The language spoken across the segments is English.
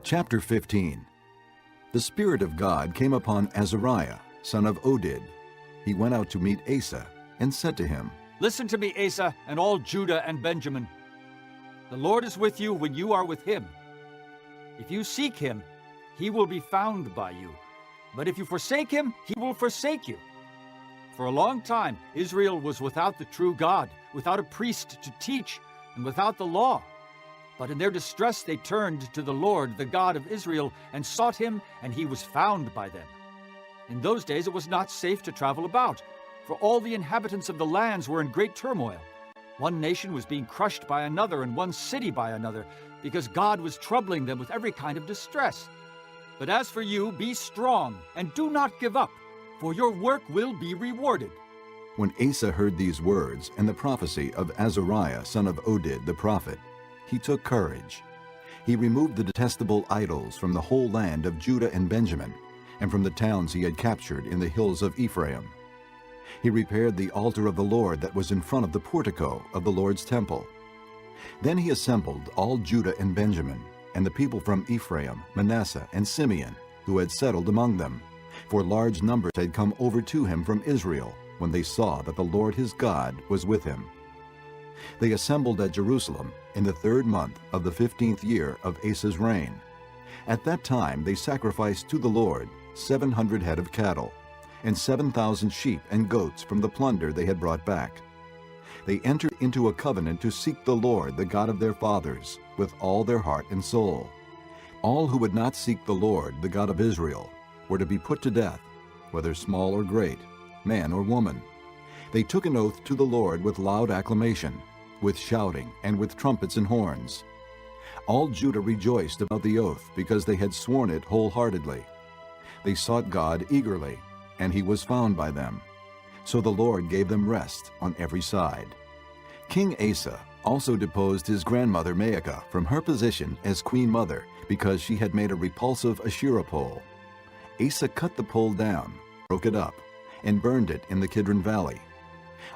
Chapter 15. The Spirit of God came upon Azariah, son of Oded. He went out to meet Asa, and said to him, Listen to me, Asa, and all Judah and Benjamin. The Lord is with you when you are with him. If you seek him, he will be found by you. But if you forsake him, he will forsake you. For a long time, Israel was without the true God, without a priest to teach, and without the law. But in their distress they turned to the Lord, the God of Israel, and sought him, and he was found by them. In those days it was not safe to travel about, for all the inhabitants of the lands were in great turmoil. One nation was being crushed by another, and one city by another, because God was troubling them with every kind of distress. But as for you, be strong, and do not give up, for your work will be rewarded. When Asa heard these words and the prophecy of Azariah, son of Oded the prophet, he took courage. He removed the detestable idols from the whole land of Judah and Benjamin, and from the towns he had captured in the hills of Ephraim. He repaired the altar of the Lord that was in front of the portico of the Lord's temple. Then he assembled all Judah and Benjamin, and the people from Ephraim, Manasseh, and Simeon, who had settled among them, for large numbers had come over to him from Israel, when they saw that the Lord his God was with him. They assembled at Jerusalem in the 3rd month of the 15th year of Asa's reign. At that time they sacrificed to the Lord 700 head of cattle, and 7,000 sheep and goats from the plunder they had brought back. They entered into a covenant to seek the Lord, the God of their fathers, with all their heart and soul. All who would not seek the Lord, the God of Israel, were to be put to death, whether small or great, man or woman. They took an oath to the Lord with loud acclamation, with shouting, and with trumpets and horns. All Judah rejoiced about the oath, because they had sworn it wholeheartedly. They sought God eagerly, and he was found by them. So the Lord gave them rest on every side. King Asa also deposed his grandmother Maacah from her position as queen mother, because she had made a repulsive Asherah pole. Asa cut the pole down, broke it up, and burned it in the Kidron Valley.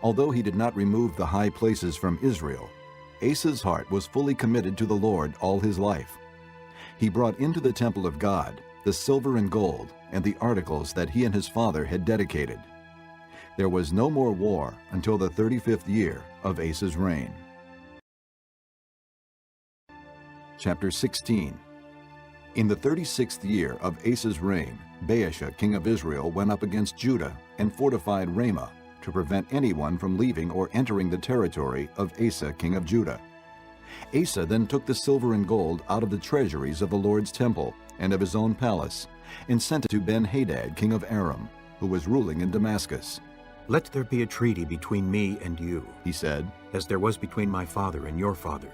Although he did not remove the high places from Israel, Asa's heart was fully committed to the Lord all his life. He brought into the temple of God the silver and gold and the articles that he and his father had dedicated. There was no more war until the 35th year of Asa's reign. Chapter 16. In the 36th year of Asa's reign, Baasha, king of Israel, went up against Judah and fortified Ramah, to prevent anyone from leaving or entering the territory of Asa, king of Judah. Asa then took the silver and gold out of the treasuries of the Lord's temple and of his own palace, and sent it to Ben-Hadad, king of Aram, who was ruling in Damascus. "Let there be a treaty between me and you," he said, "as there was between my father and your father.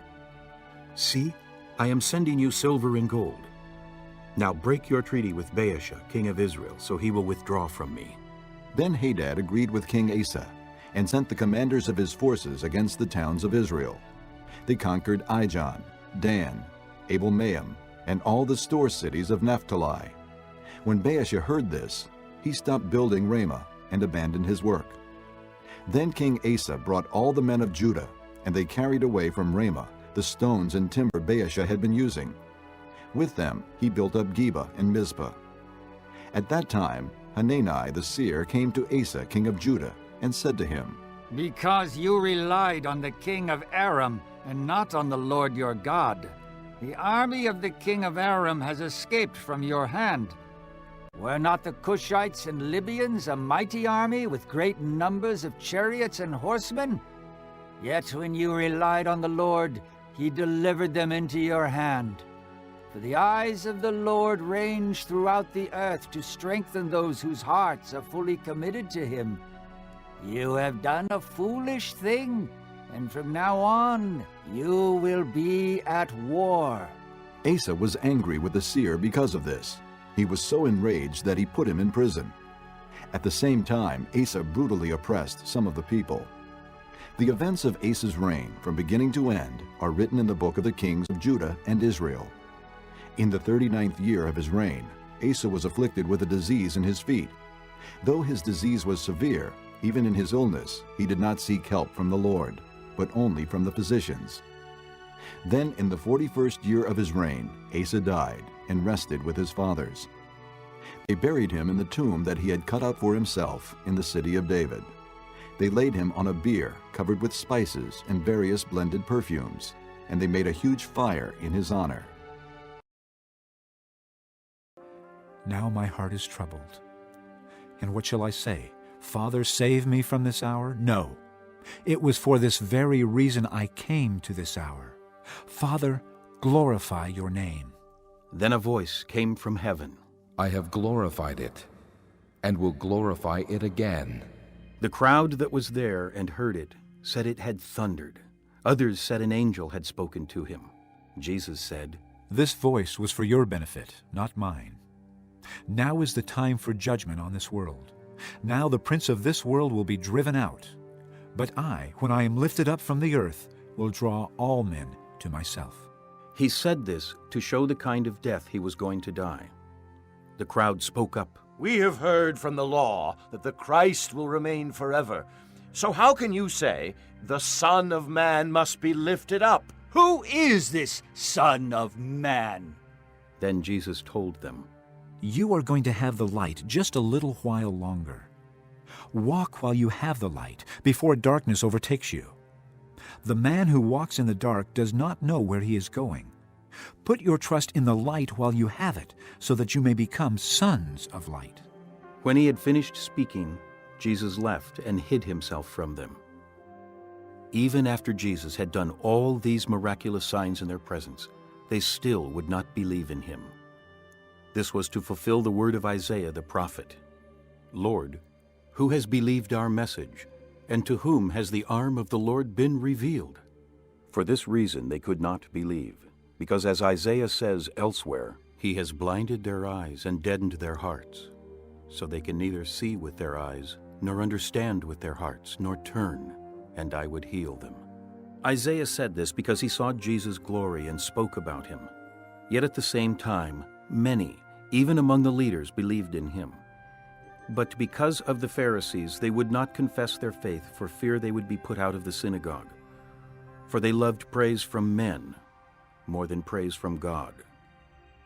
See, I am sending you silver and gold. Now break your treaty with Baasha, king of Israel, so he will withdraw from me." Ben-Hadad agreed with King Asa, and sent the commanders of his forces against the towns of Israel. They conquered Ijon, Dan, Abel-Maim, and all the store cities of Naphtali. When Baasha heard this, he stopped building Ramah and abandoned his work. Then King Asa brought all the men of Judah, and they carried away from Ramah the stones and timber Baasha had been using. With them he built up Geba and Mizpah. At that time Hanani the seer came to Asa, king of Judah, and said to him, Because you relied on the king of Aram and not on the Lord your God, the army of the king of Aram has escaped from your hand. Were not the Cushites and Libyans a mighty army with great numbers of chariots and horsemen? Yet when you relied on the Lord, he delivered them into your hand. For the eyes of the Lord range throughout the earth to strengthen those whose hearts are fully committed to him. You have done a foolish thing, and from now on you will be at war. Asa was angry with the seer because of this. He was so enraged that he put him in prison. At the same time, Asa brutally oppressed some of the people. The events of Asa's reign, from beginning to end, are written in the book of the kings of Judah and Israel. In the 39th year of his reign, Asa was afflicted with a disease in his feet. Though his disease was severe, even in his illness, he did not seek help from the Lord, but only from the physicians. Then in the 41st year of his reign, Asa died, and rested with his fathers. They buried him in the tomb that he had cut out for himself in the city of David. They laid him on a bier covered with spices and various blended perfumes, and they made a huge fire in his honor. Now my heart is troubled. And what shall I say? Father, save me from this hour? No. It was for this very reason I came to this hour. Father, glorify your name. Then a voice came from heaven. I have glorified it, and will glorify it again. The crowd that was there and heard it said it had thundered. Others said an angel had spoken to him. Jesus said, This voice was for your benefit, not mine. Now is the time for judgment on this world. Now the prince of this world will be driven out. But I, when I am lifted up from the earth, will draw all men to myself. He said this to show the kind of death he was going to die. The crowd spoke up. We have heard from the law that the Christ will remain forever. So how can you say, the Son of Man must be lifted up? Who is this Son of Man? Then Jesus told them, You are going to have the light just a little while longer. Walk while you have the light, before darkness overtakes you. The man who walks in the dark does not know where he is going. Put your trust in the light while you have it, so that you may become sons of light. When he had finished speaking, Jesus left and hid himself from them. Even after Jesus had done all these miraculous signs in their presence, they still would not believe in him. This was to fulfill the word of Isaiah the prophet. Lord, who has believed our message, and to whom has the arm of the Lord been revealed? For this reason they could not believe, because as Isaiah says elsewhere, he has blinded their eyes and deadened their hearts, so they can neither see with their eyes, nor understand with their hearts, nor turn, and I would heal them. Isaiah said this because he saw Jesus' glory and spoke about him. Yet at the same time, many, even among the leaders, believed in him. But because of the Pharisees, they would not confess their faith for fear they would be put out of the synagogue. For they loved praise from men more than praise from God.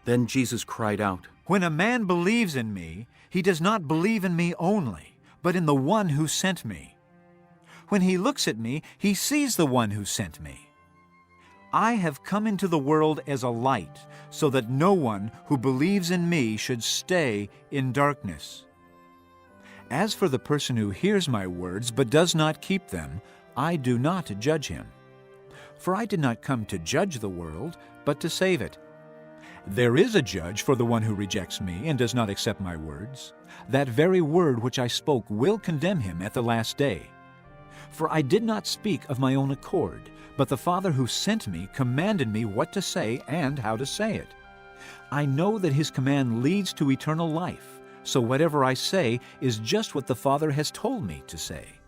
Then Jesus cried out, When a man believes in me, he does not believe in me only, but in the one who sent me. When he looks at me, he sees the one who sent me. I have come into the world as a light, so that no one who believes in me should stay in darkness. As for the person who hears my words but does not keep them, I do not judge him. For I did not come to judge the world, but to save it. There is a judge for the one who rejects me and does not accept my words. That very word which I spoke will condemn him at the last day. For I did not speak of my own accord, but the Father who sent me commanded me what to say and how to say it. I know that his command leads to eternal life, so whatever I say is just what the Father has told me to say.